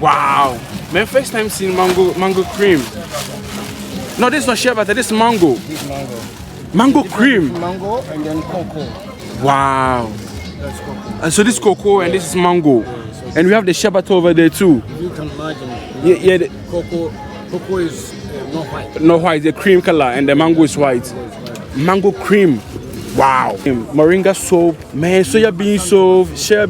Wow. Man, first time seeing mango cream. No, this is not shea butter, this is mango. This mango. Mango cream. Mango and then cocoa. Wow. That's cocoa. And so this is cocoa and this is mango. And we have the shea butter over there too. You can imagine. Yeah. Cocoa is not white. No white, the cream color, and the mango is white. Mango cream. Wow. Moringa soap, man, soya bean soap, shea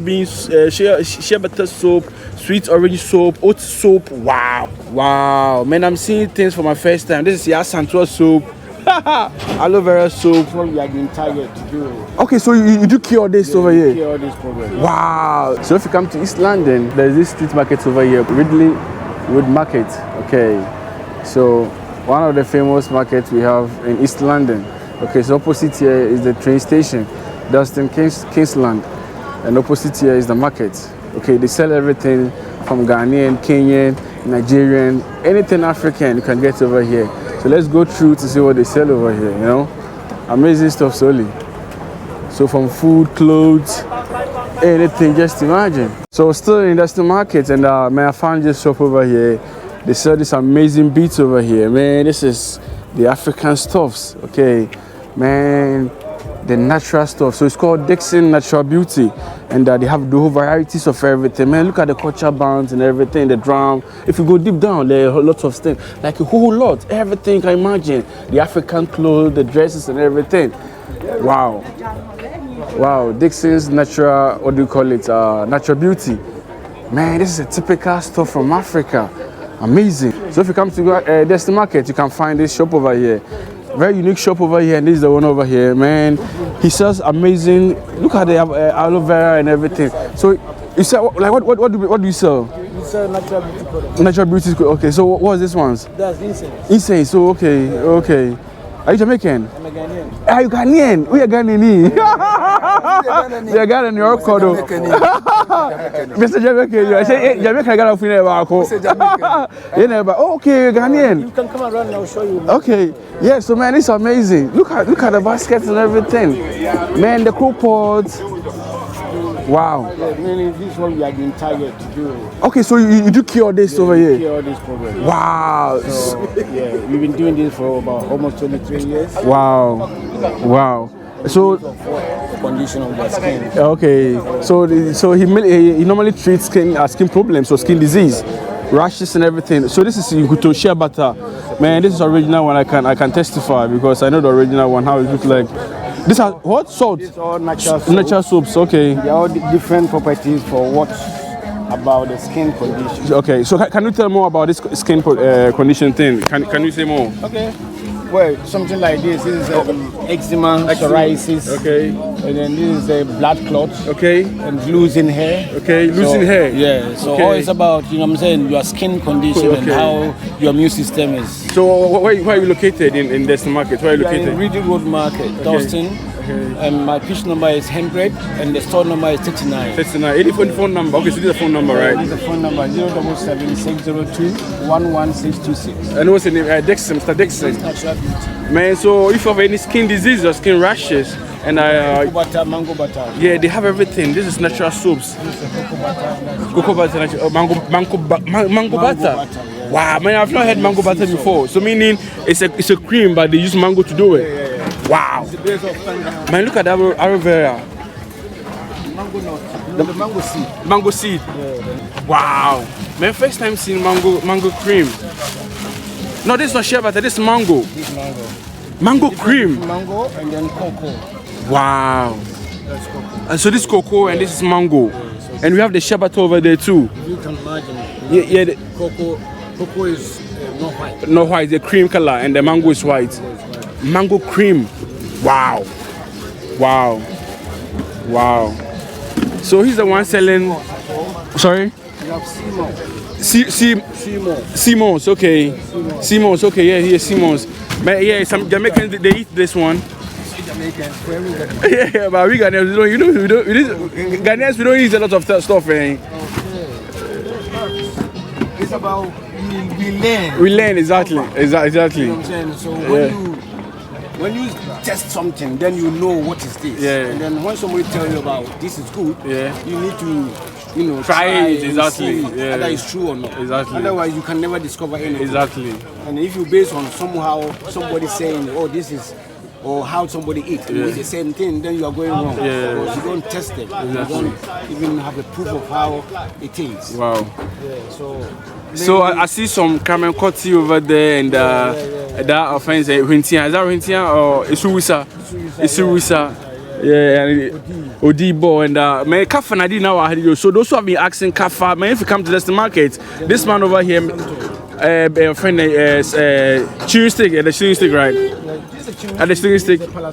butter soap, sweet orange soap, oat soap. Wow. Man, I'm seeing things for my first time. This is Yasantua soap. Aloe vera soap. What we have been targeted to do. Okay, so you do cure this over here? Cure this problem. Wow. So if you come to East London, there's this street market over here, Ridley Road Market. Okay. So one of the famous markets we have in East London. Okay, so opposite here is the train station, Dalston Kingsland, and opposite here is the market. Okay, they sell everything from Ghanaian, Kenyan, Nigerian, anything African you can get over here. So let's go through to see what they sell over here, you know. Amazing stuff, solely. So from food, clothes, anything, just imagine. So still in the market, and man, I found this shop over here. They sell this amazing beats over here. Man, this is the African stuffs, okay. Man, the natural stuff. So it's called Dickson Natural Beauty, and they have the whole varieties of everything. Man, look at the culture bands and everything, the drum. If you go deep down, there are lots of things, like a whole lot, everything you can imagine. The African clothes, the dresses and everything. Wow, Dickson's natural, what do you call it, natural beauty. Man, this is a typical stuff from Africa. Amazing. So if you come to the market, you can find this shop over here. Very unique shop over here, and this is the one over here. Man, he sells amazing. Look at the aloe vera and everything. So you sell like what do you sell? We sell natural beauty products. Natural beauty. Okay. So what is this ones? That's incense. Incense. So okay. Are you Jamaican? I'm a Ghanaian. Are you Ghanaian? We are Ghanaian. We are Ghanaian. You're Kodo. Mr. Jamaican. I say Jamaican Ghana for never. Okay, Ghanaian. You can come around and I'll show you. Okay. Yeah. So man, it's amazing. Look at the baskets and everything. Man, the crow pots. Wow. Mainly this is what we have been targeted to do. Okay, so you do cure this over here? Cure this problem. Wow. So, yeah, we've been doing this for about almost 23 years. Wow. So the condition of the skin. Okay. So he normally treats skin problems or skin disease, rashes and everything. So this is to shea butter. Man, this is original one. I can testify because I know the original one how it looks like. These are what? Salt? These are all natural soaps. Natural soaps, okay. They are all different properties for what about the skin condition. Okay, so can you tell more about this skin condition thing? Can you say more? Okay. Well, something like this is eczema, psoriasis. Okay. And then this is blood clots. Okay. And losing hair. Okay, losing hair. Yeah. So okay. all it's about, you know what I'm saying, your skin condition and how your immune system is. So where are you located in this market? Where are you located? In Ridley Road Market, Dalston. Okay. And my pitch number is 100 and the store number is 39. 39. 84 phone number. Okay, so this is the phone number, right? This is the phone number 077 602 11626. And what's the name? Dickson, Mr. Dickson. Man, so if you have any skin disease or skin rashes, and mango butter. Yeah, they have everything. This is natural soaps. This is cocoa butter, mango butter. Yeah. Wow, man, I've not had mango butter before. So meaning it's a cream, but they use mango to do it. Yeah. Wow. It's the base of man, look at that aloe vera. Mango nut. The mango seed. Mango seed. Yeah. Wow. Man, first time seeing mango cream. No, this is not shea butter, this is mango. This mango. Mango cream. Mango and then cocoa. Wow. That's cocoa. And so this is cocoa and this is mango. And we have the shea butter over there too. You can imagine. Yeah. Cocoa is not white. Not white, the cream color, and the mango is white. Mango cream. Wow. So he's the one selling. Sorry? You have Simons, okay. Simons, okay, yeah, here's Simons. But yeah, some Jamaicans they eat this one. Yeah, but we Ghanaians, Ghanaians, we don't eat a lot of stuff, eh? It's about we learn. We learn, exactly. You know what I'm saying? So when you test something, then you know what is this. Yeah. And then when somebody tells you about this is good, you need to try it, and exactly. see Yeah. whether it's true or not. Exactly. Otherwise, you can never discover anything. Exactly. And if you base on somehow somebody saying, oh, this is, or how somebody eats, and it's the same thing, then you are going wrong. Yeah. Because you don't test it. Exactly. You don't even have a proof of how it is. Wow. Yeah, so I see some Carmen Cotti over there, and that offense, Rintian. Is that Rintian or Isuwisa? Isuwisa. Yeah, and Odibo and man, Kafa Nadi now I had. So those who have been asking Kafa, man, if you come to the market, this man over here, friend, chewing stick, the chewing stick, right? At the chewing stick, Palo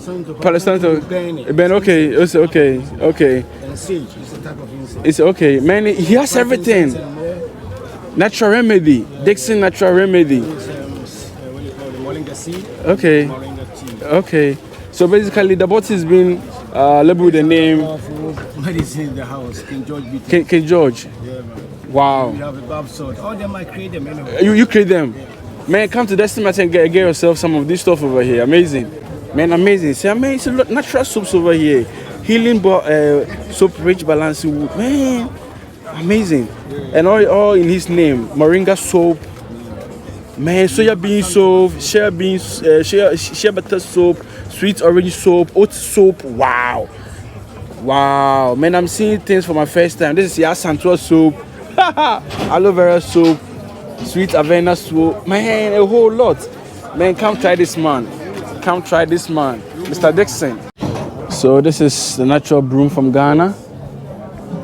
Santo. Ben, okay, it's okay. And sage is the type of insect. It's okay, man. He has everything. Natural remedy, Dickson natural remedy. What do you call the moringa seed? Okay, Moringa tea. okay. So basically, the bottle has been labeled with the name Medicine in the house, King George beating. King George. Yeah, man. Wow. We have a Bob sword. All them I create them anyway. You create them. Man, come to Destin and get yourself some of this stuff over here. Amazing. Man, amazing. See, man, it's natural soaps over here. Healing soap, rich, balancing wood. Man, amazing. And all in his name. Moringa soap. Man, soya bean soap, shea beans, shea butter soap, sweet orange soap, oat soap. Wow. Wow. Man, I'm seeing things for my first time. This is Santua soap, aloe vera soap, sweet Avena soap. Man, a whole lot. Man, come try this man. Come try this man. Mr. Dickson. So this is the natural broom from Ghana.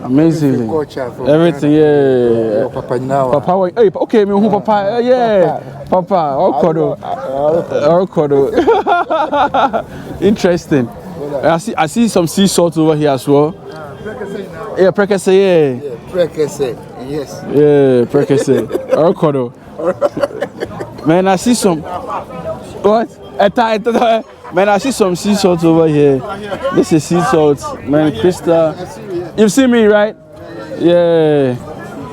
Amazing. Everything, yeah. Papa, hey, okay, me who Papa, yeah. Papa, Orkodo. Interesting. I see some sea salt over here as well. Yeah, prekese, yeah. Prekese, yes. Yeah, prekese. Orkodo. Man, I see some. What? Man, I see some sea salt over here. This is sea salt. Man, Krista. You've seen me, right? Yeah.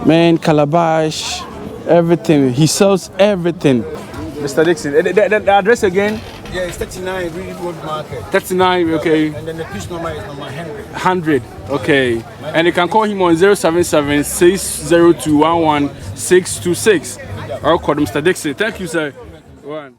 Man, calabash, everything. He sells everything. Mr. Dickson, the address again? Yeah, it's 39 Ridley Road Market. 39, okay. And then the pitch number is number 100. 100, okay. And you can call him on 077-602-11626. I'll call Mr. Dickson. Thank you, sir. One.